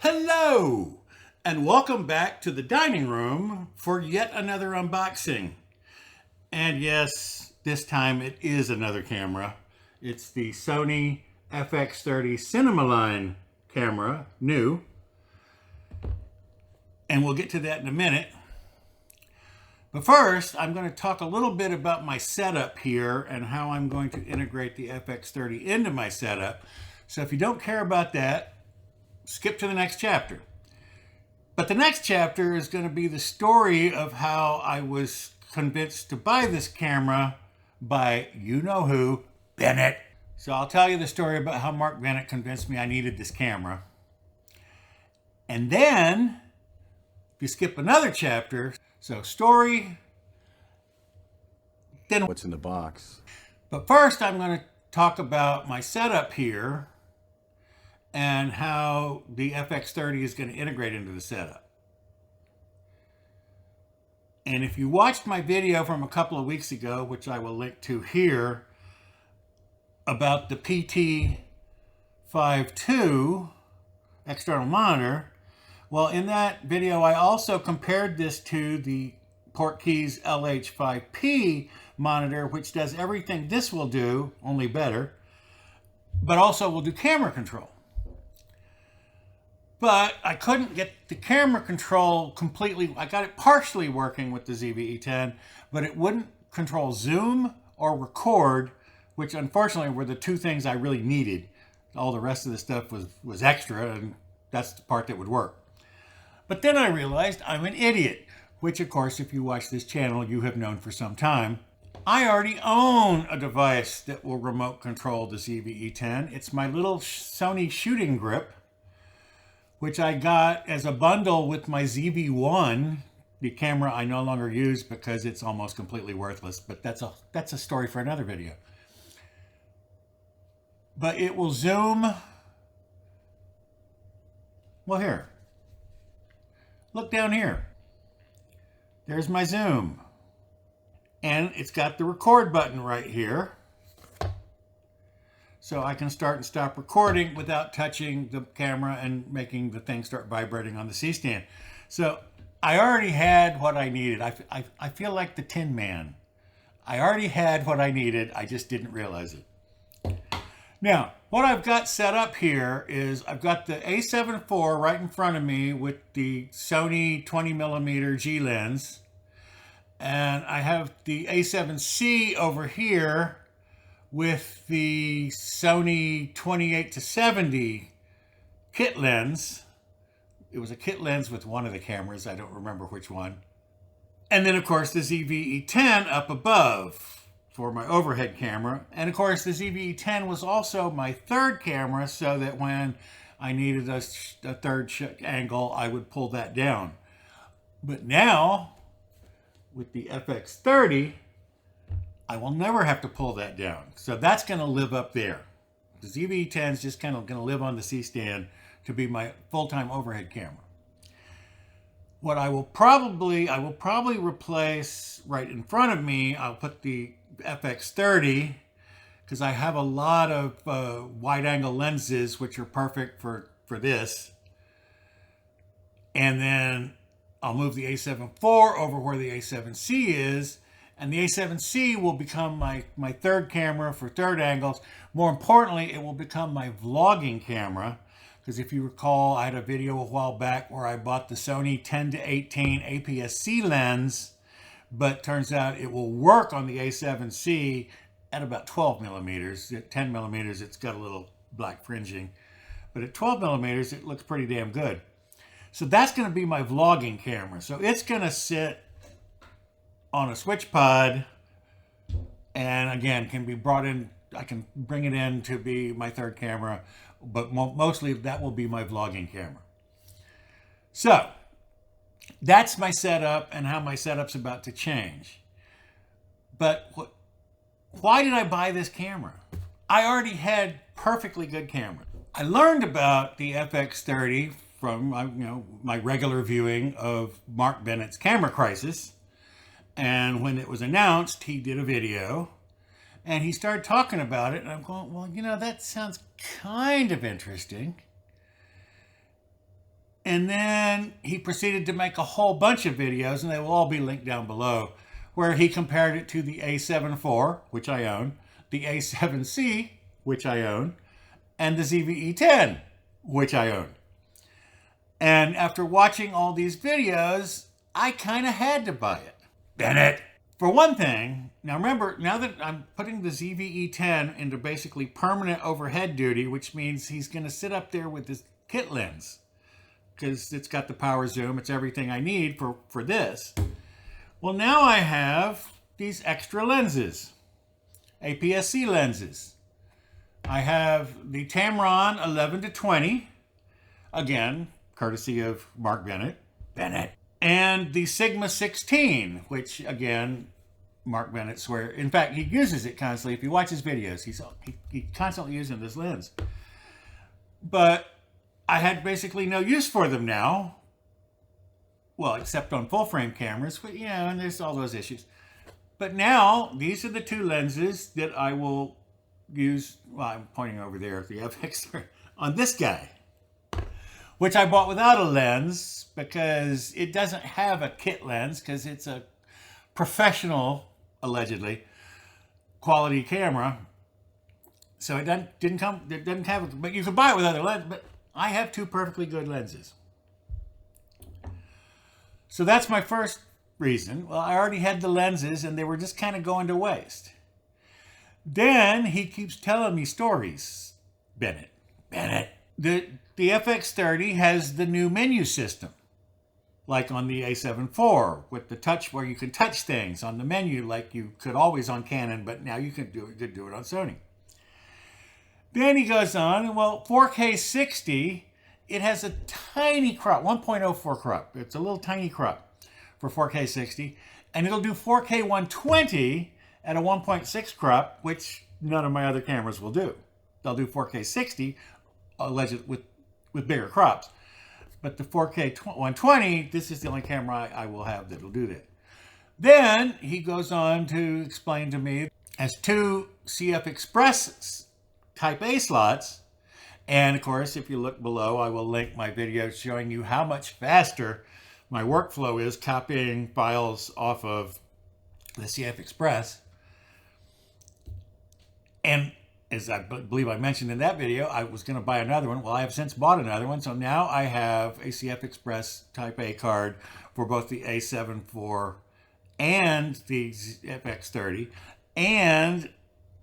Hello, and welcome back to the dining room for yet another unboxing. And yes, this time it is another camera. It's the Sony FX30 Cinema line camera, new. And we'll get to that in a minute. But first, I'm going to talk a little bit about my setup here and how I'm going to integrate the FX30 into my setup. So if you don't care about that, skip to the next chapter. But the next chapter is going to be the story of how I was convinced to buy this camera by you-know-who, Bennett. So I'll tell you the story about how Mark Bennett convinced me I needed this camera. And then, if you skip another chapter, so story, then what's in the box. But first I'm going to talk about my setup here and how the FX30 is going to integrate into the setup. And if you watched my video from a couple of weeks ago, which I will link to here, about the PT52 external monitor, well, in that video I also compared this to the Portkeys LH5P monitor, which does everything this will do, only better, but also will do camera control. But I couldn't get the camera control completely. I got it partially working with the ZV-E10, but it wouldn't control zoom or record, which unfortunately were the two things I really needed. All the rest of the stuff was extra, and that's the part that would work. But then I realized I'm an idiot, which of course, if you watch this channel, you have known for some time. I already own a device that will remote control the ZV-E10. It's my little Sony shooting grip, which I got as a bundle with my ZV-1, the camera I no longer use because it's almost completely worthless, but that's a story for another video. But it will zoom. Well, here. Look down here. There's my zoom. And it's got the record button right here. So I can start and stop recording without touching the camera and making the thing start vibrating on the C-stand. So I already had what I needed. I feel like the Tin Man. I already had what I needed. I just didn't realize it. Now, what I've got set up here is I've got the A7IV right in front of me with the Sony 20mm G lens. And I have the A7C over here with the Sony 28-70 kit lens. It was a kit lens with one of the cameras. I don't remember which one. And then, of course, the ZV-E10 up above for my overhead camera. And, of course, the ZV-E10 was also my third camera, so that when I needed a third angle, I would pull that down. But now, with the FX30, I will never have to pull that down. So that's going to live up there. The ZV-E10 is just kind of going to live on the C-stand to be my full-time overhead camera. What I will probably replace right in front of me, I'll put the FX30, because I have a lot of wide-angle lenses which are perfect for this. And then I'll move the A7IV over where the A7C is, and the A7C will become my third camera for third angles. More importantly, it will become my vlogging camera, because if you recall, I had a video a while back where I bought the Sony 10-18 APS-C lens, but turns out it will work on the A7C at about 12mm. At 10mm, it's got a little black fringing, but at 12mm, it looks pretty damn good. So that's going to be my vlogging camera. So it's going to sit on a switch pod, and again, can be brought in. I can bring it in to be my third camera, but mostly that will be my vlogging camera. So that's my setup and how my setup's about to change. But why did I buy this camera? I already had perfectly good cameras. I learned about the FX30 from my regular viewing of Mark Bennett's Camera Crisis. And when it was announced, he did a video and he started talking about it. And I'm going, well, that sounds kind of interesting. And then he proceeded to make a whole bunch of videos, and they will all be linked down below, where he compared it to the A7IV, which I own, the A7C, which I own, and the ZV-E10, which I own. And after watching all these videos, I kind of had to buy it. Bennett. For one thing, now remember, now that I'm putting the ZV-E10 into basically permanent overhead duty, which means he's going to sit up there with this kit lens, because it's got the power zoom, it's everything I need for this. Well, now I have these extra lenses, APS-C lenses. I have the Tamron 11-20, again, courtesy of Mark Bennett. And the Sigma 16, which again, Mark Bennett swears. In fact, he uses it constantly. If you watch his videos, he's constantly using this lens. But I had basically no use for them now. Well, except on full frame cameras, but yeah, and there's all those issues. But now, these are the two lenses that I will use. Well, I'm pointing over there at the FX30 on this guy, which I bought without a lens because it doesn't have a kit lens because it's a professional, allegedly, quality camera. So it doesn't have it, but you could buy it with other lenses, but I have two perfectly good lenses. So that's my first reason. Well, I already had the lenses and they were just kind of going to waste. Then he keeps telling me stories, Bennett. The FX30 has the new menu system, like on the A7IV, with the touch where you can touch things on the menu like you could always on Canon, but now you can do it on Sony. Then he goes on, well, 4K 60, it has a tiny crop, 1.04 crop. It's a little tiny crop for 4K 60, and it'll do 4K 120 at a 1.6 crop, which none of my other cameras will do. They'll do 4K 60, alleged with bigger crops. But the 4K 120, this is the only camera I will have that will do that. Then he goes on to explain to me, has two CF Express Type A slots. And of course, if you look below, I will link my video showing you how much faster my workflow is copying files off of the CF Express. And as I believe I mentioned in that video, I was going to buy another one. Well, I have since bought another one. So now I have a CF Express Type A card for both the A7IV and the FX30. And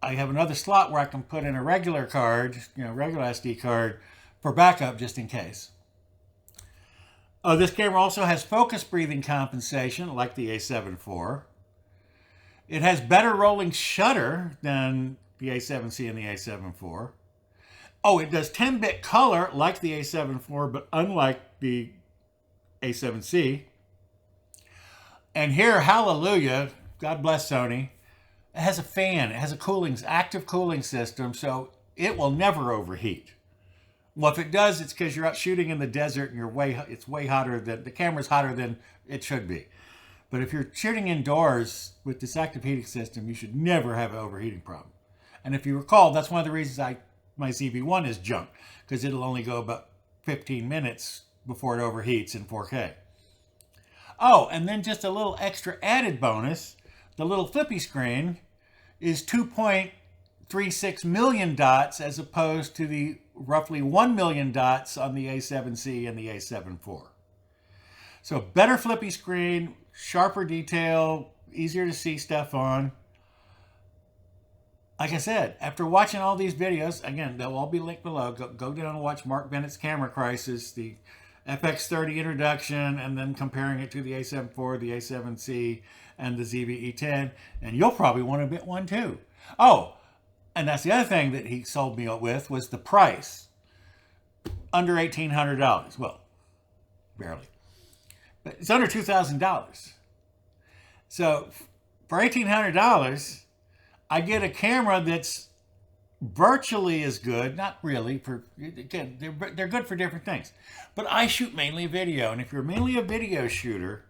I have another slot where I can put in a regular card, regular SD card for backup just in case. This camera also has focus breathing compensation like the A7IV. It has better rolling shutter than the A7C and the A7IV. Oh, it does 10-bit color like the A7IV, but unlike the A7C. And here, hallelujah, God bless Sony, it has a fan. It has a active cooling system, so it will never overheat. Well, if it does, it's because you're out shooting in the desert and it's way hotter than, the camera's hotter than it should be. But if you're shooting indoors with this active heating system, you should never have an overheating problem. And if you recall, that's one of the reasons my ZV-1 is junk, because it'll only go about 15 minutes before it overheats in 4K. Oh, and then just a little extra added bonus, the little flippy screen is 2.36 million dots as opposed to the roughly 1 million dots on the A7C and the A7IV. So better flippy screen, sharper detail, easier to see stuff on. Like I said, after watching all these videos, again, they'll all be linked below. Go down and watch Mark Bennett's Camera Crisis, the FX30 introduction, and then comparing it to the A7IV, the A7C, and the ZV-E10, and you'll probably want to get one too. Oh, and that's the other thing that he sold me with was the price. Under $1,800. Well, barely. But it's under $2,000. So for $1,800, I get a camera that's virtually as good, not really, again, they're good for different things. But I shoot mainly video, and if you're mainly a video shooter,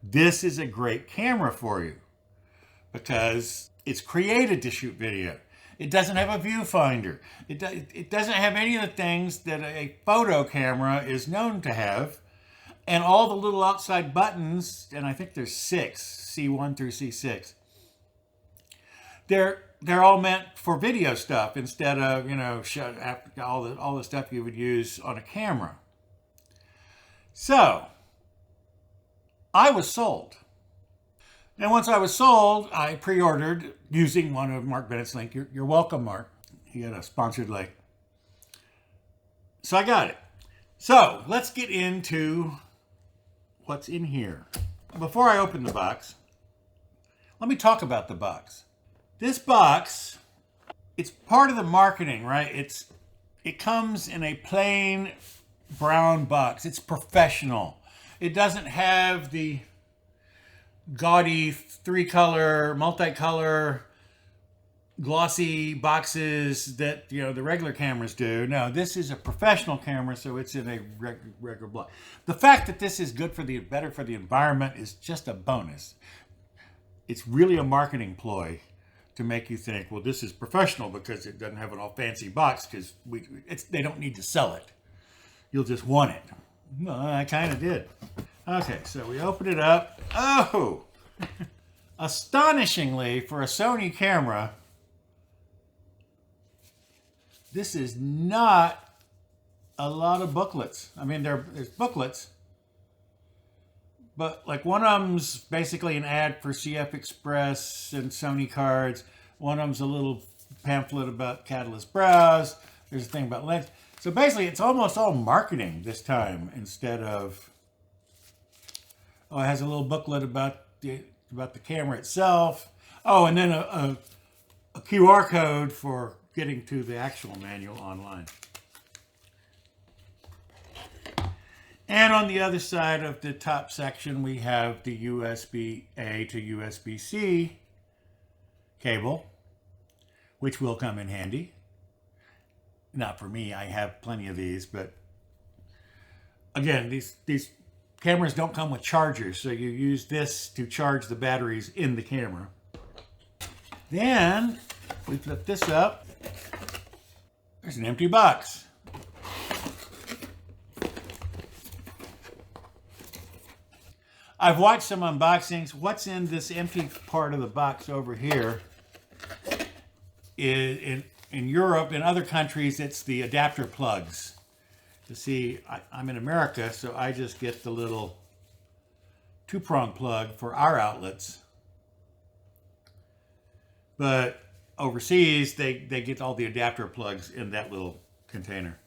this is a great camera for you because it's created to shoot video. It doesn't have a viewfinder. It doesn't have any of the things that a photo camera is known to have. And all the little outside buttons, and I think there's 6, C1 through C6, they're all meant for video stuff instead of, all the stuff you would use on a camera. So, I was sold. And once I was sold, I pre-ordered using one of Mark Bennett's link. You're welcome, Mark. He had a sponsored link. So I got it. So let's get into what's in here. Before I open the box, let me talk about the box. This box, it's part of the marketing, right? It comes in a plain brown box. It's professional. It doesn't have the gaudy 3-color, multicolor, glossy boxes that the regular cameras do. No, this is a professional camera, so it's in a regular block. The fact that this is better for the environment is just a bonus. It's really a marketing ploy to make you think, well, this is professional because it doesn't have an all fancy box because they don't need to sell it. You'll just want it. Well, I kind of did. Okay, so we open it up. Oh! Astonishingly, for a Sony camera, this is not a lot of booklets. I mean, there's booklets, but like one of them's basically an ad for CF Express and Sony cards. One of them's a little pamphlet about Catalyst Browse. There's a thing about lens. So basically, it's almost all marketing this time instead of... Oh, it has a little booklet about the camera itself. Oh, and then a QR code for getting to the actual manual online. And on the other side of the top section, we have the USB-A to USB-C cable, which will come in handy. Not for me, I have plenty of these, but again, these cameras don't come with chargers, so you use this to charge the batteries in the camera. Then we flip this up. There's an empty box. I've watched some unboxings. What's in this empty part of the box over here is in Europe and other countries, it's the adapter plugs. You see, I'm in America, so I just get the little 2-prong plug for our outlets. But overseas, they get all the adapter plugs in that little container.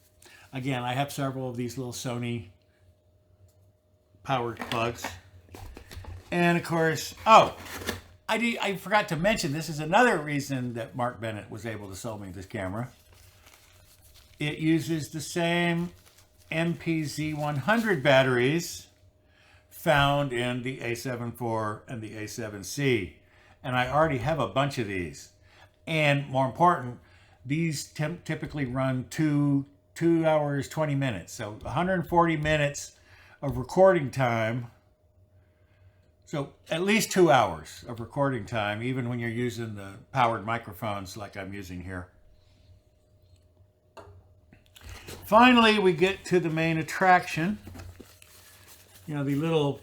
Again, I have several of these little Sony powered plugs. And of course, I forgot to mention, this is another reason that Mark Bennett was able to sell me this camera. It uses the same MPZ100 batteries found in the A7IV and the A7C. And I already have a bunch of these. And more important, these typically run 2 hours, 20 minutes. So 140 minutes of recording time. So at least 2 hours of recording time, even when you're using the powered microphones like I'm using here. Finally, we get to the main attraction. The little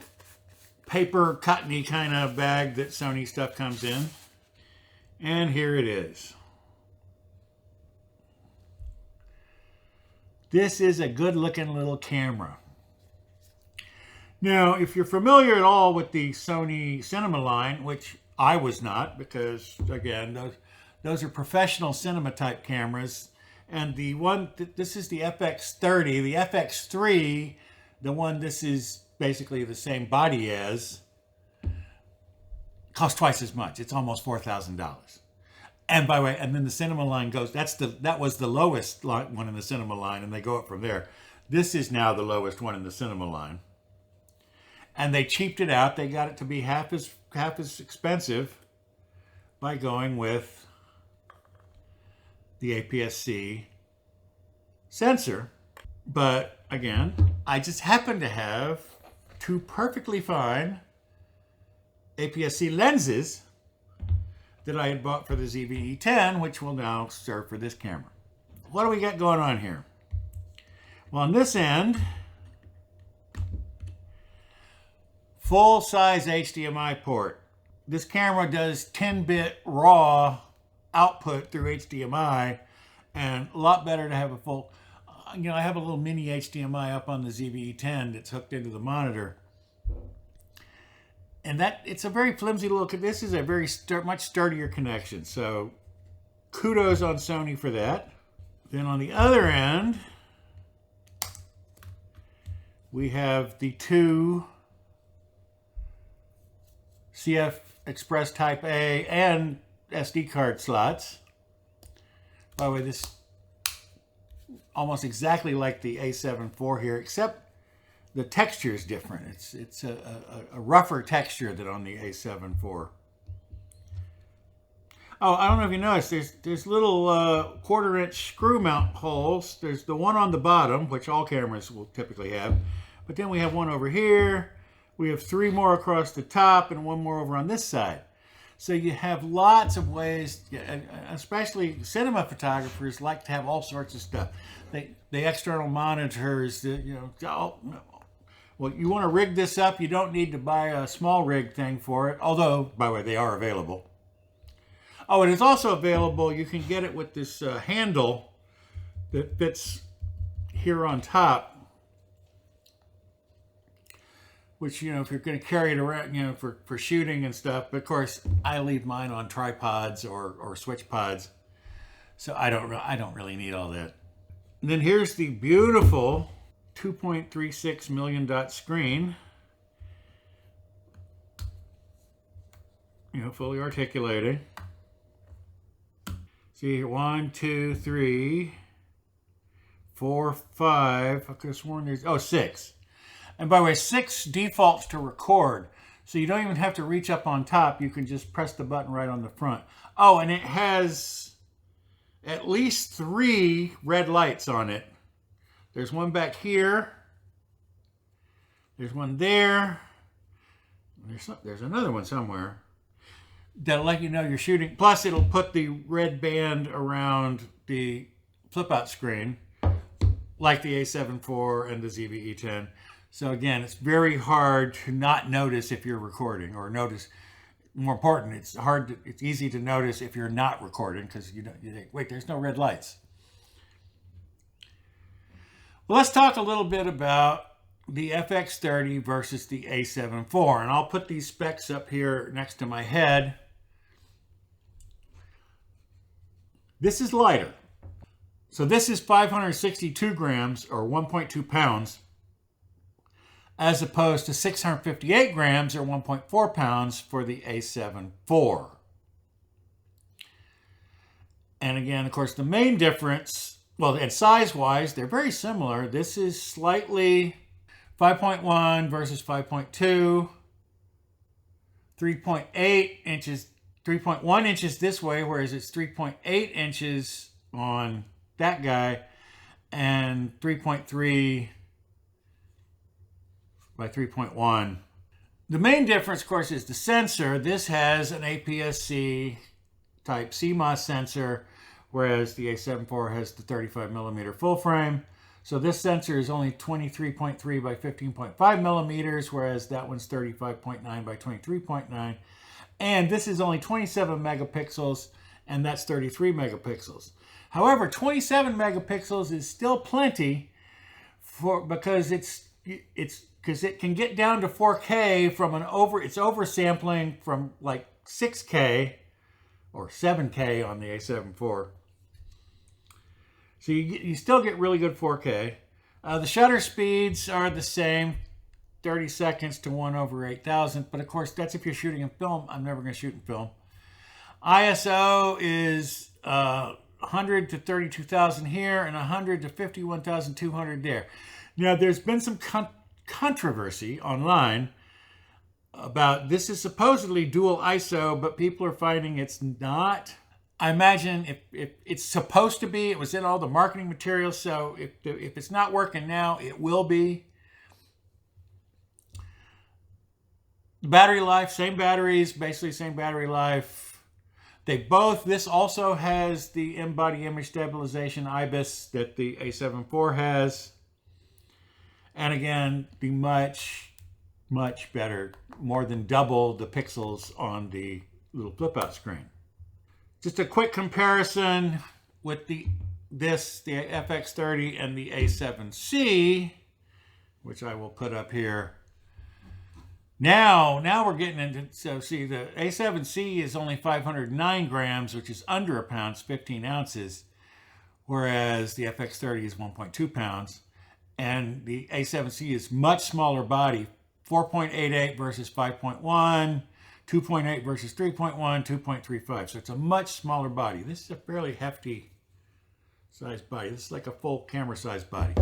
paper cottony kind of bag that Sony stuff comes in. And here it is. This is a good looking little camera. Now, if you're familiar at all with the Sony Cinema line, which I was not, because again, those are professional cinema type cameras. And the one, this is the FX30, the FX3, the one this is basically the same body as, costs twice as much. It's almost $4,000. And by the way, and then the cinema line goes, that was the lowest one in the cinema line, and they go up from there. This is now the lowest one in the cinema line. And they cheaped it out. They got it to be half as expensive by going with the APS-C sensor. But again, I just happen to have 2 perfectly fine APS-C lenses that I had bought for the ZV-E10, which will now serve for this camera. What do we got going on here? Well, on this end, full-size HDMI port. This camera does 10-bit raw output through HDMI, and a lot better to have a full, I have a little mini HDMI up on the ZV-E10 that's hooked into the monitor. And it's a very flimsy little, this is a very much sturdier connection. So kudos on Sony for that. Then on the other end, we have the two CF Express Type A and SD card slots. By the way, this almost exactly like the A7IV here, except the texture is different. It's a rougher texture than on the A7IV. Oh, I don't know if you noticed, there's little 1/4-inch screw mount holes. There's the one on the bottom, which all cameras will typically have. But then we have one over here. We have 3 more across the top and 1 more over on this side. So you have lots of ways, especially cinema photographers like to have all sorts of stuff. The external monitors, well, you want to rig this up, you don't need to buy a small rig thing for it. Although, by the way, they are available. Oh, and it's also available, you can get it with this handle that fits here on top. Which, if you're going to carry it around, for shooting and stuff. But of course, I leave mine on tripods or switch pods. So I don't really need all that. And then here's the beautiful 2.36 million dot screen. Fully articulated. See here, 1, 2, 3, 4, 5. I could have sworn there's, 6. And by the way, 6 defaults to record. So you don't even have to reach up on top. You can just press the button right on the front. Oh, and it has at least 3 red lights on it. There's one back here. There's one there. There's another one somewhere. That'll let you know you're shooting. Plus, it'll put the red band around the flip-out screen, like the A7IV and the ZV-E10. So again, it's very hard to not notice if you're recording, or notice. More important, it's easy to notice if you're not recording, because you think, wait, there's no red lights. Well, let's talk a little bit about the FX30 versus the A7IV, and I'll put these specs up here next to my head. This is lighter. So this is 562 grams, or 1.2 pounds. As opposed to 658 grams or 1.4 pounds for the A7IV. And again, of course, the main difference, well, and size-wise, they're very similar. This is slightly 5.1 versus 5.2, 3.8 inches, 3.1 inches this way, whereas it's 3.8 inches on that guy, and 3.3 by 3.1. The main difference, of course, is the sensor. This has an APS-C type CMOS sensor, whereas the A7IV has the 35mm full frame. So this sensor is only 23.3 by 15.5 millimeters, whereas that one's 35.9 by 23.9. And this is only 27 megapixels, and that's 33 megapixels. However, 27 megapixels is still plenty because it can get down to 4K from it's oversampling from like 6K or 7K on the A7IV. So you still get really good 4K. The shutter speeds are the same, 30 seconds to 1/8000. But of course, that's if you're shooting in film. I'm never going to shoot in film. ISO is 100 to 32,000 here and 100 to 51,200 there. Now, there's been some controversy online about this is supposedly dual ISO, but people are finding it's not. I imagine if it's supposed to be, it was in all the marketing materials, so if it's not working now, it will be. Battery life, same batteries, basically same battery life. This also has the in-body image stabilization IBIS that the A7IV has. And again, the much better, more than double the pixels on the little flip-out screen. Just a quick comparison with the FX30 and the A7C, which I will put up here. Now we're getting into, so see, the A7C is only 509 grams, which is under a pound, it's 15 ounces, whereas the FX30 is 1.2 pounds. And the A7C is much smaller body, 4.88 versus 5.1, 2.8 versus 3.1, 2.35. So it's a much smaller body. This is a fairly hefty size body. This is like a full camera size body.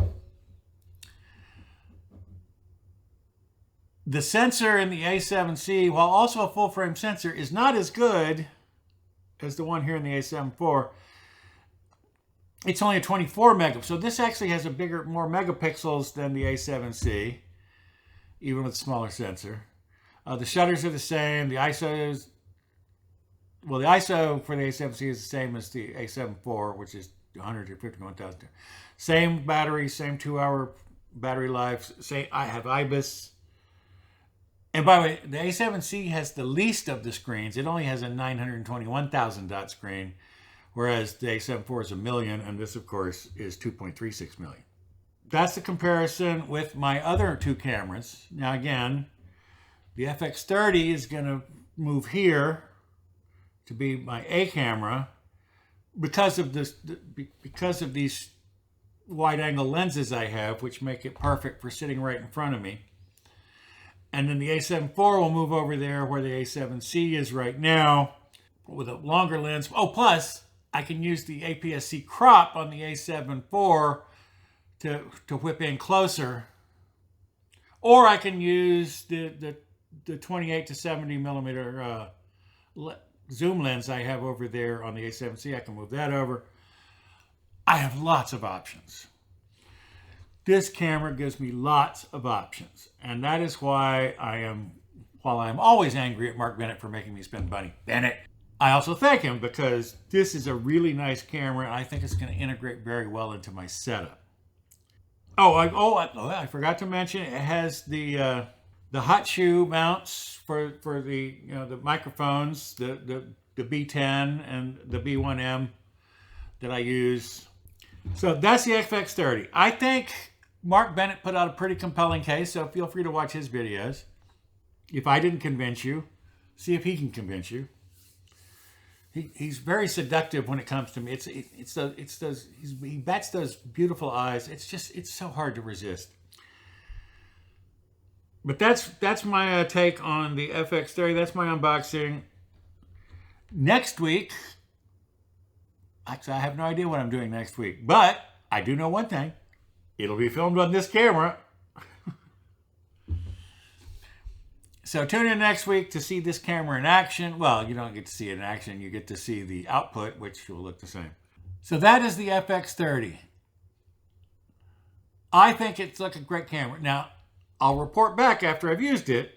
The sensor in the A7C, while also a full frame sensor, is not as good as the one here in the A7IV. It's only a 24 megapixel. So this actually has a more megapixels than the A7C, even with a smaller sensor. The shutters are the same. The ISO for the A7C is the same as the A7IV, which is 100 to 51,000. Same battery, same 2-hour battery life. I have IBIS. And by the way, the A7C has the least of the screens. It only has a 921,000 dot screen, whereas the A7IV is 1 million, and this, of course, is 2.36 million. That's the comparison with my other two cameras. Now, again, the FX30 is going to move here to be my A camera because of these wide-angle lenses I have, which make it perfect for sitting right in front of me. And then the A7IV will move over there where the A7C is right now with a longer lens. Oh, plus I can use the APS-C crop on the A7IV to whip in closer. Or I can use the 28 to 70 millimeter zoom lens I have over there on the A7C. I can move that over. I have lots of options. This camera gives me lots of options. And that is why while I'm always angry at Mark Bennett for making me spend money, Bennett, I also thank him because this is a really nice camera and I think it's going to integrate very well into my setup. I forgot to mention it has the hot shoe mounts for the the microphones, the B10 and the B1M that I use. So that's the FX30. I think Mark Bennett put out a pretty compelling case, so feel free to watch his videos. If I didn't convince you, see if he can convince you. He's very seductive when it comes to me. He bats those beautiful eyes. It's so hard to resist. But that's my take on the FX30. That's my unboxing. Next week, actually I have no idea what I'm doing next week, but I do know one thing. It'll be filmed on this camera. So tune in next week to see this camera in action. Well, you don't get to see it in action. You get to see the output, which will look the same. So that is the FX30. I think it's like a great camera. Now, I'll report back after I've used it.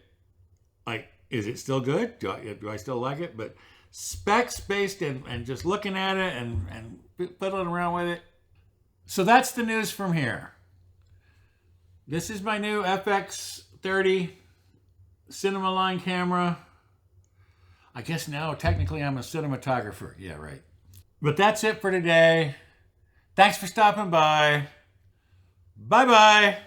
Like, is it still good? Do I still like it? But specs based and just looking at it and fiddling around with it. So that's the news from here. This is my new FX30 cinema line camera. I guess now technically I'm a cinematographer. Yeah, right. But that's it for today. Thanks for stopping by. Bye-bye.